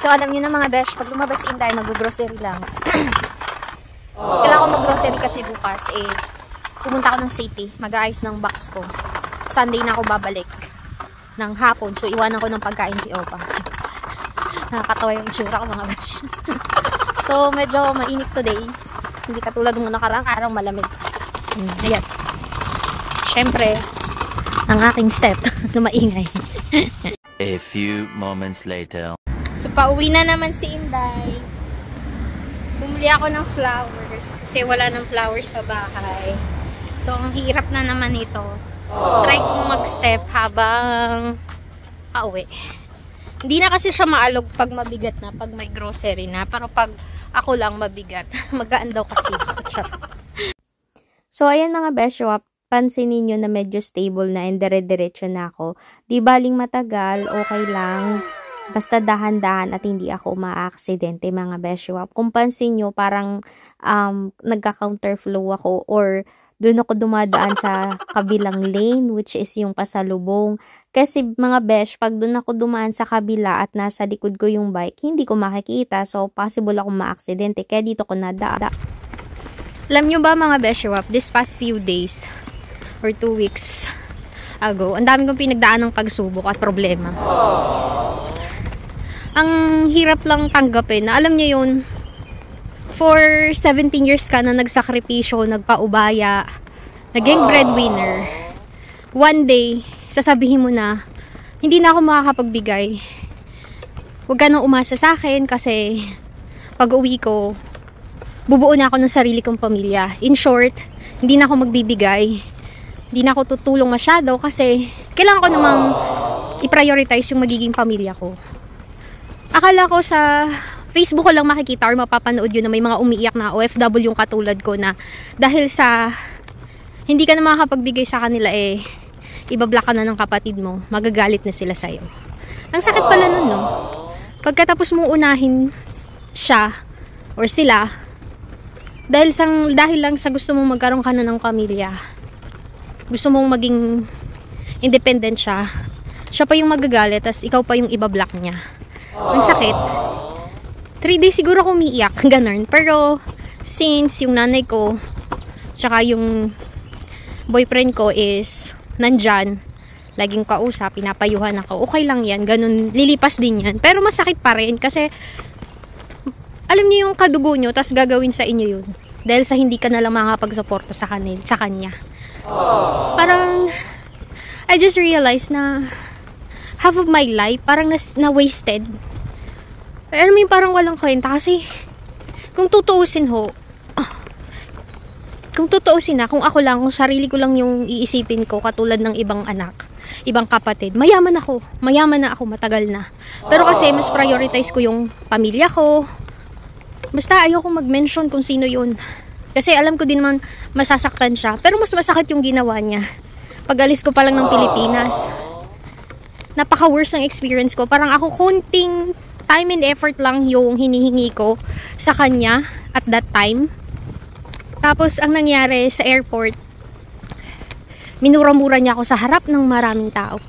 So, alam nyo na mga besh, pag lumabas si Inday, mag-grocery lang. Kailangan ko mag-grocery kasi bukas, pumunta ako ng city, mag-aayos ng box ko. Sunday na ako babalik ng hapon, so iwanan ko ng pagkain si Opa. Nakakatawa yung itsura ko mga besh. So, medyo mainit today. Hindi katulad ng nakaraang araw, malamig. Ayan. Siyempre, ang aking step na maingay. A few moments later. So, pauwi na naman si Inday. Bumili ako ng flowers kasi wala ng flowers sa bahay. So, ang hirap na naman ito. Try kong mag-step habang pauwi. Hindi na kasi siya maalog pag mabigat na, pag may grocery na. Pero pag ako lang mabigat, magaan daw kasi. So, ayan mga beshwap, pansinin nyo na medyo stable na and dire-diretso na ako. Di baling matagal, okay lang. Basta dahan-dahan at hindi ako ma-aksidente mga beshwap. Kung pansin nyo, parang nagka-counterflow ako or doon ako dumadaan sa kabilang lane which is yung pasalubong. Kasi mga besh, pag doon ako dumaan sa kabila at nasa likod ko yung bike, hindi ko makikita. So, possible akong ma-aksidente. Kaya dito ko nadaan. Alam nyo ba mga beshwap, this past few days or 2 weeks ago, ang dami kong pinagdaan ng pagsubok at problema. Ang hirap lang tanggapin na alam niyo yun, for 17 years ka na nagsakripisyo, nagpaubaya, naging breadwinner. One day, sasabihin mo na, hindi na ako makakapagbigay. Huwag ka nang umasa sa akin kasi pag uwi ko, bubuo na ako ng sarili kong pamilya. In short, hindi na ako magbibigay. Hindi na ako tutulong masyado kasi kailangan ko namang i-prioritize yung magiging pamilya ko. Akala ko sa Facebook ko lang makikita or mapapanood yun na may mga umiiyak na OFW yung katulad ko na dahil sa hindi ka na makakapagbigay sa kanila ibablock ka na ng kapatid mo, magagalit na sila sa'yo. Ang sakit pala nun, no? Pagkatapos mo unahin siya or sila dahil lang sa gusto mong magkaroon ka na ng pamilya, gusto mong maging independent siya pa yung magagalit, tas ikaw pa yung ibablock niya. Ang sakit. 3 days siguro ako umiiyak, ganun. Pero, since yung nanay ko, tsaka yung boyfriend ko is nandyan, laging kausap, pinapayuhan ako, okay lang yan, ganun, lilipas din yan. Pero masakit pa rin kasi, alam niyo yung kadugo nyo, tas gagawin sa inyo yun. Dahil sa hindi ka na lang makakapagsuporta sa kanya. Parang, I just realized na, half of my life, parang na-wasted. Alam mo yung parang walang kwenta kasi kung tutuusin na, kung ako lang, kung sarili ko lang yung iisipin ko katulad ng ibang anak, ibang kapatid, mayaman na ako matagal na. Pero kasi mas prioritize ko yung pamilya ko. Basta ayoko mag-mention kung sino yun. Kasi alam ko din naman masasaktan siya. Pero mas masakit yung ginawa niya. Pag alis ko pa lang ng Pilipinas, napaka-worst ng experience ko. Parang ako kunting time and effort lang yung hinihingi ko sa kanya at that time. Tapos ang nangyari sa airport, minura-mura niya ako sa harap ng maraming tao.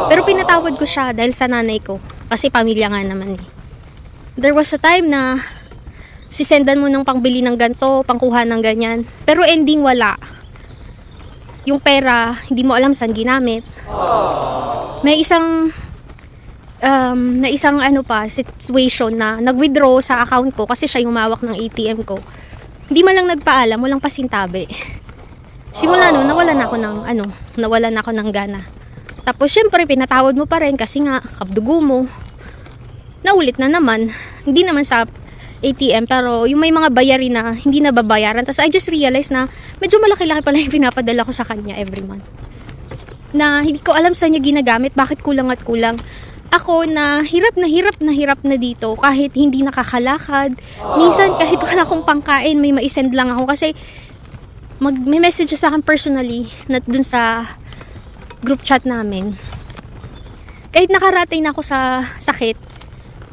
Pero pinatawad ko siya dahil sa nanay ko. Kasi pamilya nga naman eh. There was a time na sisendan mo ng pangbili ng ganto, pangkuha ng ganyan. Pero ending wala. Yung pera, hindi mo alam saan ginamit. May isang situation na nag-withdraw sa account ko kasi siya yung mawak ng ATM ko. Hindi man lang nagpaalam, walang pasintabi. Simula noon, nawalan ako ng gana. Tapos syempre, pinatawad mo pa rin kasi nga, kabdugo mo. Naulit na naman. Hindi naman sa ATM, pero yung may mga bayarin na hindi na babayaran. Tapos I just realized na medyo malaki-laki pala yung pinapadala ko sa kanya every month. Na hindi ko alam saan niya ginagamit, bakit kulang at kulang. Ako na hirap na dito kahit hindi nakakalakad. Minsan kahit wala akong pangkain, may maisend lang ako kasi may message sa akin personally na dun sa group chat namin. Kahit nakarating na ako sa sakit,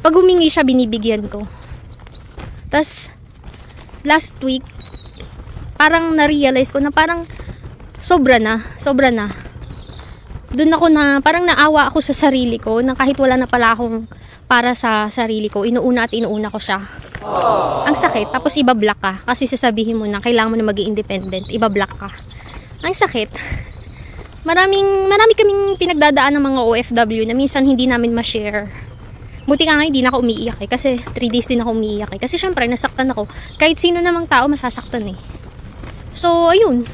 pag humingi siya, binibigyan ko. Tas last week, parang na-realize ko na parang sobra na. Doon ako na, parang naawa ako sa sarili ko na kahit wala na pala akong para sa sarili ko. Inuuna ko siya. Ang sakit. Tapos ibablock ka. Kasi sasabihin mo na kailangan mo na maging independent. Ibablock ka. Ang sakit. Marami kaming pinagdadaan ng mga OFW na minsan hindi namin ma-share. Buti nga ngayon, hindi na ako umiiyak eh. Kasi 3 days din ako umiiyak eh. Kasi syempre, nasaktan ako. Kahit sino namang tao, masasaktan eh. So, ayun.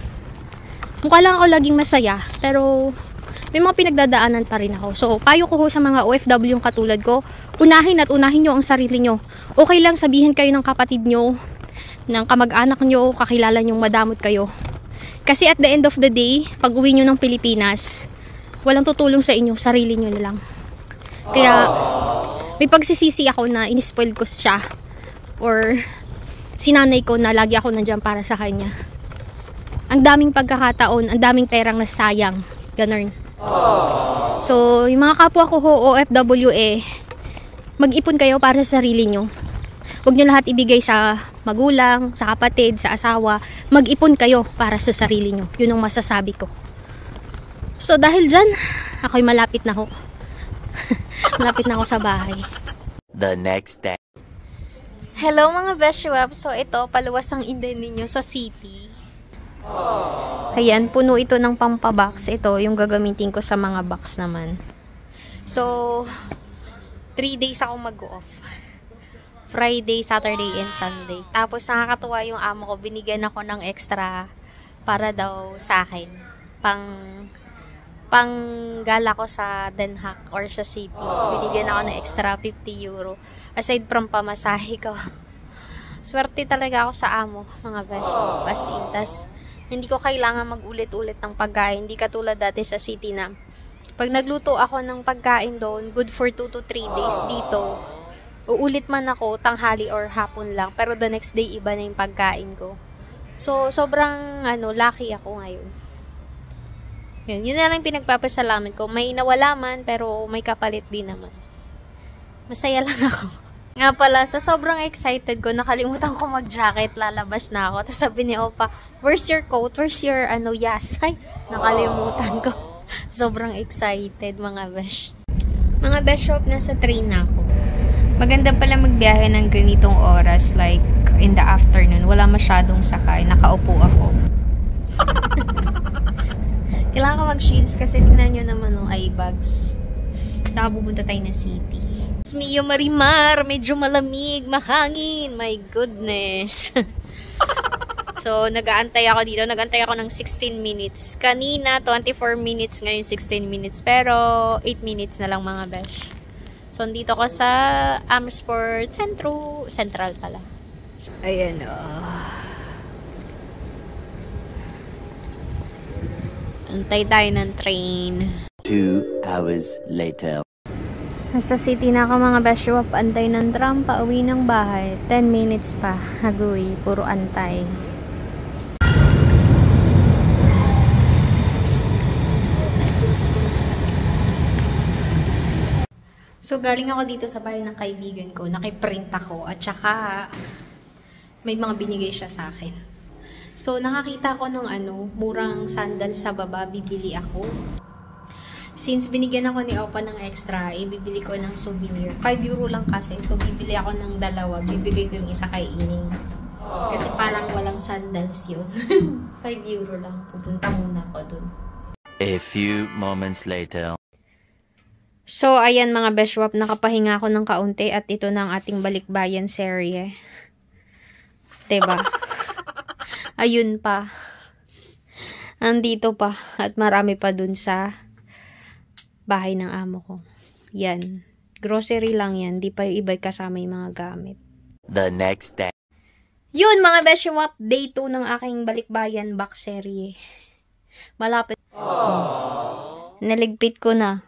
Mukha lang ako laging masaya. Pero, may mga pinagdadaanan pa rin ako. So, payo ko sa mga OFW yung katulad ko, unahin nyo ang sarili nyo. Okay lang sabihin kayo ng kapatid nyo, ng kamag-anak nyo, kakilala nyong madamot kayo. Kasi at the end of the day, pag uwi nyo ng Pilipinas, walang tutulong sa inyo, sarili nyo na lang. Kaya, may pagsisisi ako na inispoil ko siya. Or, sinanay ko na lagi ako nandyan para sa kanya. Ang daming pagkakataon, ang daming perang nasayang. Ganun. So, yung mga kapwa ko OFW mag-ipon kayo para sa sarili nyo. Huwag nyo lahat ibigay sa magulang, sa kapatid, sa asawa. Mag-ipon kayo para sa sarili nyo. Yun ang masasabi ko. So, dahil dyan, ako'y malapit na ho. Malapit na ako sa bahay. The next day. Hello mga Beshiwap. So, ito, paluwas ang inday ninyo sa city. Ayan, puno ito ng pampabox. Ito, yung gagamitin ko sa mga box naman. So, 3 days ako mag-off. Friday, Saturday, and Sunday. Tapos nakakatuwa yung amo ko, binigyan ako ng extra para daw sa akin. Pang gala ko sa Den Haag or sa city. Binigyan ako ng extra 50 euro. Aside from pamasahe ko. Swerte talaga ako sa amo, mga besh. As in, tas, hindi ko kailangan mag-ulit-ulit ng pagkain. Hindi katulad dati sa city na pag nagluto ako ng pagkain doon, good for 2 to 3 days dito. Uulit man ako, tanghali or hapon lang. Pero the next day, iba na yung pagkain ko. So, sobrang, lucky ako ngayon. Yun na lang pinagpapasalamat ko. May nawala man, pero may kapalit din naman. Masaya lang ako. Nga pala, sa sobrang excited ko, nakalimutan ko mag-jacket, lalabas na ako. Tapos sabi ni Opa, where's your coat? Where's your, yas? Ay, nakalimutan ko. Sobrang excited, mga besh. Mga besh shop, nasa train na ako. Maganda pala magbiyahe ng ganitong oras, like in the afternoon. Wala masyadong sakay. Nakaupo ako. Kailangan ko mag-shades kasi tingnan nyo naman eye bags. Saka pupunta tayo na city. Mio Marimar, medyo malamig, mahangin. My goodness. So, nag-aantay ako dito. Nag-aantay ako ng 16 minutes. Kanina, 24 minutes. Ngayon, 16 minutes. Pero, 8 minutes na lang mga besh. So, dito ko sa Amersfoort Central pala. Ayan, Antay tayo ng train. 2 hours later. Nasa city na ako mga Beshiwap. Antay ng tram, pauwi ng bahay. 10 minutes pa. Hagoy, puro antay. So, galing ako dito sa bahay ng kaibigan ko. Nakiprint ako. At saka, may mga binigay siya sa akin. So, nakakita ko ng murang sandal sa baba. Bibili ako. Since binigyan ako ni Opa ng extra, ibibili ko ng souvenir. 5 euro lang kasi. So, bibili ako ng dalawa. Bibigay ko yung isa kay Ining. Kasi parang walang sandals yun. 5 euro lang. Pupunta muna ako dun. A few moments later. So, ayan mga Beshwap, nakapahinga ako ng kaunti at ito na ang ating balikbayan serye. Diba? Ayun pa. Andito pa. At marami pa dun sa bahay ng amo ko. Yan. Grocery lang yan. Di pa yung iba'y kasama yung mga gamit. The next day. Yun mga Beshwap, day 2 ng aking balikbayan box serye. Malapit. Naligpit ko na.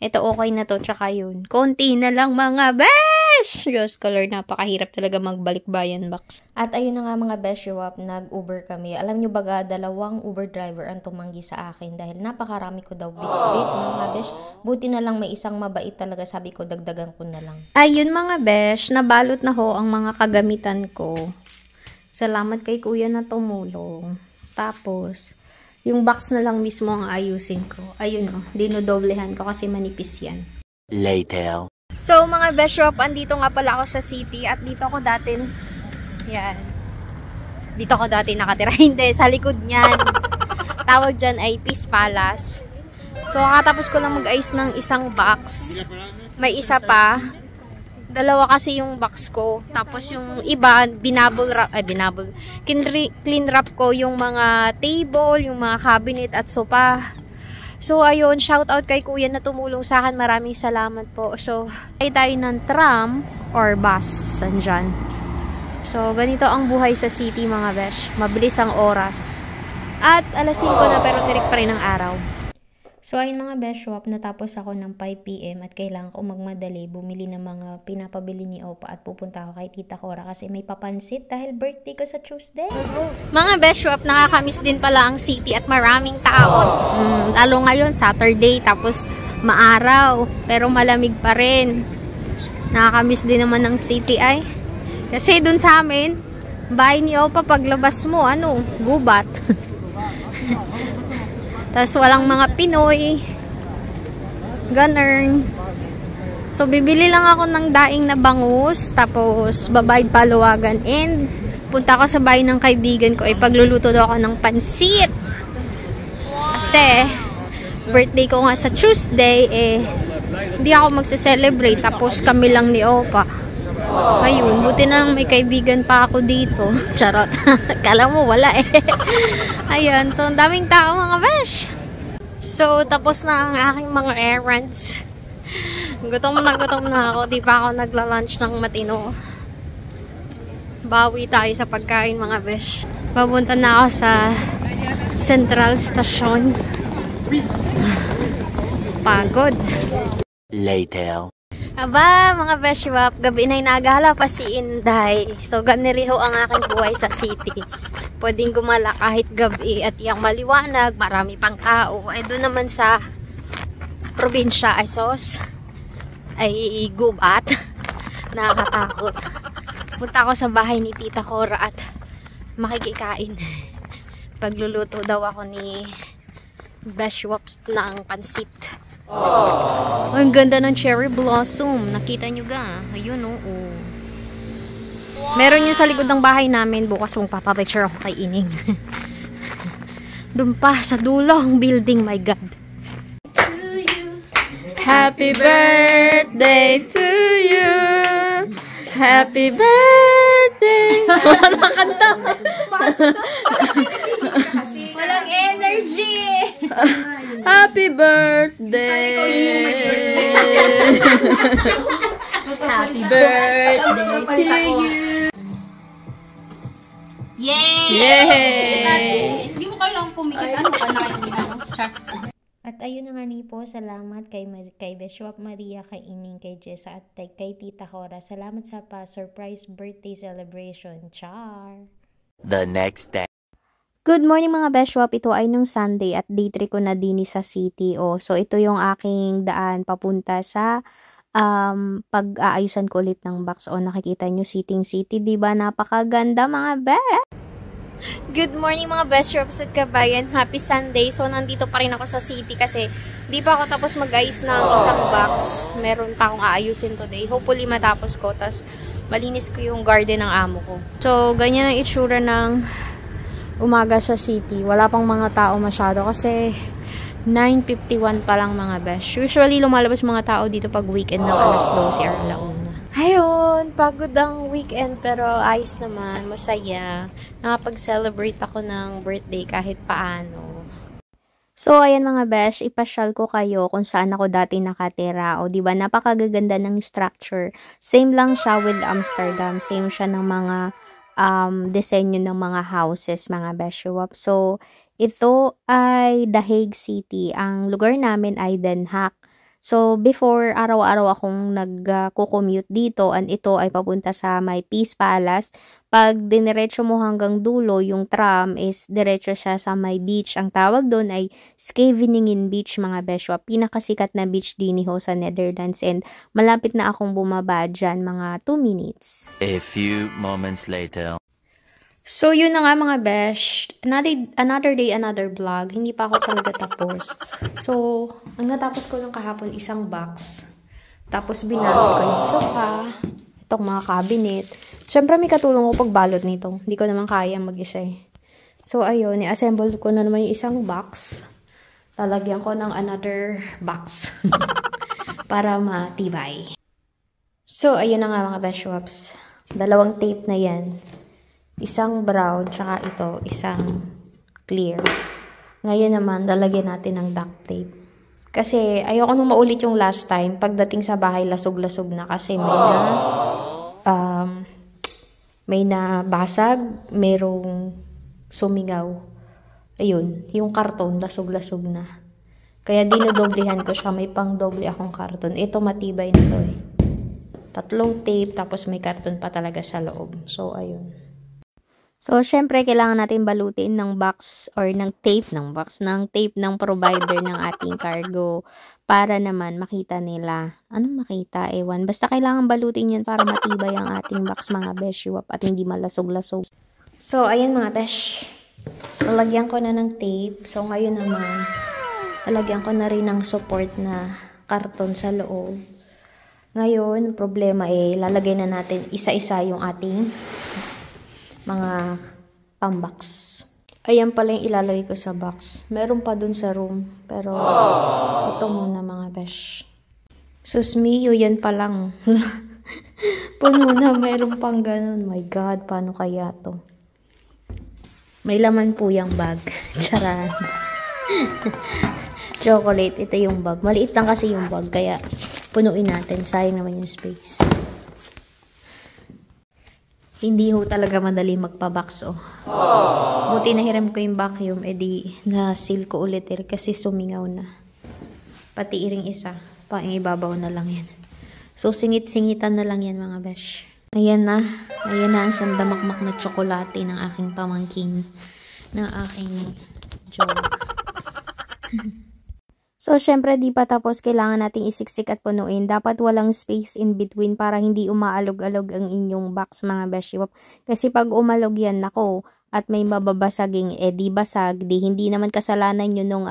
Ito okay na to, tsaka yun. Konti na lang mga besh! Rose color, napakahirap talaga magbalikbayan box. At ayun na nga mga Beshiwap, nag-Uber kami. Alam nyo baga, 2 Uber driver ang tumanggi sa akin dahil napakarami ko daw bit-bit mga besh. Buti na lang may isang mabait talaga, sabi ko dagdagan ko na lang. Ayun mga besh, nabalot na ho ang mga kagamitan ko. Salamat kay kuya na tumulong. Tapos, yung box na lang mismo ang ayusin ko. Ayun dinodoblehan ko kasi manipis yan. Later. So mga best shop, andito nga pala ako sa city at dito ako dati, yan. Dito ako dati nakatira. Hindi, sa likod niyan. Tawag dyan ay Peace Palace. So katapos ko lang mag-ayos ng isang box. May isa pa. Dalawa kasi yung box ko. Tapos yung iba, clean wrap ko yung mga table, yung mga cabinet at sofa. So, ayun, shout out kay kuya na tumulong sa akin. Maraming salamat po. So, ay tayo ng tram or bus. Andyan. So, ganito ang buhay sa city mga besh. Mabilis ang oras. At alas 5 na pero tirik pa rin ang araw. So, ayun mga best shop, natapos ako ng 5 PM at kailangan ko magmadali, bumili ng mga pinapabili ni Opa at pupunta ako kay Tita Cora kasi may papansit dahil birthday ko sa Tuesday. Mga best shop, nakakamiss din pala ang city at maraming tao. Lalo ngayon, Saturday, tapos maaraw, pero malamig pa rin. Nakakamiss din naman ng city ay. Kasi dun sa amin, bahay ni Opa, paglabas mo, gubat. Tapos walang mga Pinoy. Ganun. So, bibili lang ako ng daing na bangus. Tapos, babayad paluwagan. And, punta ako sa bahay ng kaibigan ko. Pagluluto daw ako ng pansit. Kasi, birthday ko nga sa Tuesday. Hindi ako magse-celebrate. Tapos, kami lang ni Opa. Ayun, buti na may kaibigan pa ako dito. Charot. Kala mo wala Ayun, so ang daming tao mga besh. So, tapos na ang aking mga errands. Gutom na ako. Di pa ako nagla-lunch ng matino. Bawi tayo sa pagkain mga besh. Papunta na ako sa Central Station. Pagod. Later. Aba, mga best shop, gabi na nagala pa si Inday. So, ganiriho ang aking buhay sa city. Pwedeng gumala kahit gabi at yung maliwanag, marami pang tao. Doon naman sa probinsya, ay gubat. Nakakatakot. Punta ako sa bahay ni Tita Cora at makikikain. Pagluluto daw ako ni best shop ng pansit. Ang ganda ng cherry blossom. Nakita nyo ga? Ayun, oo. Meron yun sa likod ng bahay namin. Bukas kung papapicture ako kay Ining. Doon pa sa dulong building. My God. Happy birthday to you. Happy birthday. Wala kanta. Walang energy. Happy birthday. Happy birthday to you. Yay! Yay! Hindi mo kailangang pumikit. Ano ka nakikita mo? At ayun na nga ni po, salamat kay Bishop Maria, kay Ining, kay Jessa at kay Tita Cora. Salamat sa surprise birthday celebration. Char! The next day. Good morning mga Bishop, ito ay nung Sunday at day 3 ko na din sa city. So ito yung aking daan papunta sa pag-aayusan ko ulit ng box. Nakikita nyo City, diba? Napakaganda mga Bishop! Good morning mga best shops at kabayan. Happy Sunday. So, nandito pa rin ako sa city kasi di pa ako tapos mag-ayos ng isang box. Meron pa akong aayusin today. Hopefully matapos ko. Tapos, malinis ko yung garden ng amo ko. So, ganyan ang itsura ng umaga sa city. Wala pang mga tao masyado kasi 9:51 pa lang mga best. Usually, lumalabas mga tao dito pag weekend ng alas 12 or alauna. Ayun, pagod ang weekend pero ayos naman, masaya. Nakapag-celebrate ako ng birthday kahit paano. So, ayan mga besh, ipasyal ko kayo kung saan ako dati nakatira. O, diba, napakagaganda ng structure. Same lang siya with Amsterdam. Same siya ng mga disenyo ng mga houses, mga besh. So, ito ay The Hague City. Ang lugar namin ay Den Haag. So, before, araw-araw akong nag-commute dito and ito ay papunta sa may Peace Palace. Pag diniretso mo hanggang dulo, yung tram is diretso siya sa may beach. Ang tawag doon ay Scheveningen Beach, mga beswa. Pinakasikat na beach din ho sa Netherlands and malapit na akong bumaba dyan, mga 2 minutes. A few moments later. So, yun na nga mga besh. Another day, another vlog. Hindi pa ako talaga tapos. So, ang natapos ko lang kahapon, isang box. Tapos binalot ko yung sofa, itong mga cabinet. Siyempre may katulong ko pagbalot nito. Hindi ko naman kaya mag-isa eh. So ayun, i-assemble ko na naman yung isang box. Lalagyan ko ng another box para matibay. So ayun na nga mga best shops. Dalawang tape na yan. Isang brown, tsaka ito, isang clear. Ngayon naman, lalagyan natin ng duct tape. Kasi ayoko nung maulit yung last time. Pagdating sa bahay, lasog-lasog na. Kasi may nabasag, merong sumingaw. Ayun, yung karton, lasog-lasog na. Kaya dinodoblehan ko siya. May pang doble akong karton. Ito matibay na to eh. 3 tape, tapos may karton pa talaga sa loob. So, ayun. So, syempre, kailangan natin balutin ng box or ng tape ng provider ng ating cargo para naman makita nila. Anong makita? Ewan. Basta kailangan balutin yan para matibay ang ating box mga beshiwap at hindi malasog-lasog. So, ayan mga besh. Lalagyan ko na ng tape. So, ngayon naman, lalagyan ko na rin ng support na karton sa loob. Ngayon, problema lalagay na natin isa-isa yung ating mga pambox. Ayan pala yung ilalagay ko sa box. Meron pa dun sa room. Pero, ito muna mga besh. Sus Mio, yan pa lang. Puno na, meron pang ganun. My God, paano kaya to? May laman po yung bag. Charan. Chocolate, ito yung bag. Maliit lang kasi yung bag, kaya punuin natin. Sayang naman yung space. Hindi ho talaga madali magpa-box Buti nahiram ko yung vacuum, edi na-seal ko ulit kasi sumingaw na. Pati iring isa, pang ibabaw na lang yan. So singit-singitan na lang yan mga besh. Ayan na ang sandamakmak na tsokolate ng aking pamangkin, ng aking joke. So, syempre, di pa tapos, kailangan nating isiksik at punuin. Dapat walang space in between para hindi umaalog-alog ang inyong box, mga beshiwap. Kasi pag umalog yan, nako, at may mababasaging, di basag, hindi naman kasalanan yun nung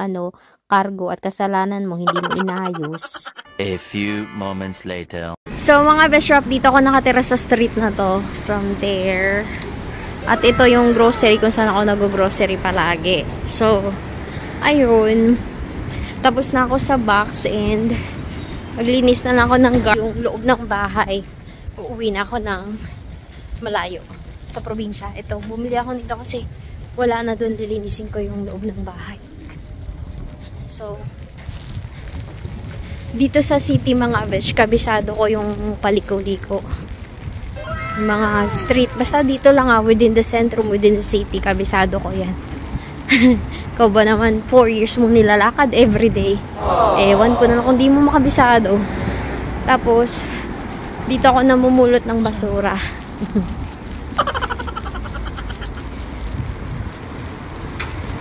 cargo at kasalanan mo, hindi mo inayos. A few moments later. So, mga beshiwap, dito ako nakatira sa street na to. From there. At ito yung grocery kung saan ako nag-grocery palagi. So, ayun. Tapos na ako sa box and maglinis na lang ako ng yung loob ng bahay. Uuwi na ako ng malayo sa probinsya. Ito, bumili ako nito kasi wala na doon, lilinisin ko yung loob ng bahay. So, dito sa city mga besh, kabisado ko yung paliko-liko. Mga street, basta dito lang within the centrum, within the city, kabisado ko yan. Ikaw ba naman, 4 years mong nilalakad everyday. Ewan ko na lang kung di mo makabisado. Tapos, dito ako namumulot ng basura.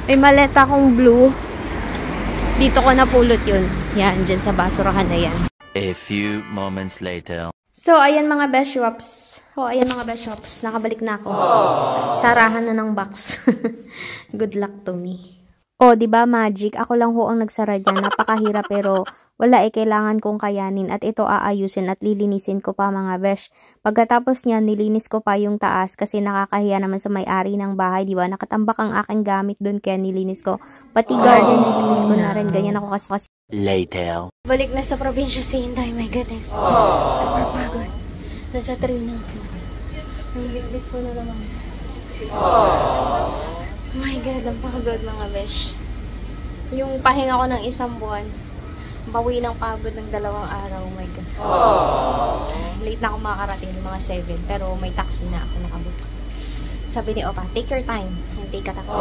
May maleta akong blue. Dito ko napulot yun. Yan, dyan sa basurahan na yan. A few moments later. So, ayan mga beshiwaps. Nakabalik na ako. Sarahan na ng box. Good luck to me. Diba magic? Ako lang ho ang nagsara dyan. Napakahirap pero wala kailangan kong kayanin at ito aayusin at lilinisin ko pa mga besh. Pagkatapos niya, nilinis ko pa yung taas kasi nakakahiya naman sa may-ari ng bahay, diba? Nakatambak ang aking gamit doon kaya nilinis ko. Pati garden nilinis ko na rin. Ganyan ako kasi. Later. Balik na sa probinsya si Inday. My goodness. Super pagod. Nasa 3 na ako. Ang big ko na naman. Oh my God, ang pagod mga besh. Yung pahinga ko ng 1 buwan, bawi ng pagod ng 2 araw. Oh my God. Late na ako makakarating ng mga 7, pero may taxi na ako nakabook. Sabi ni Opa, take your time and take a taxi.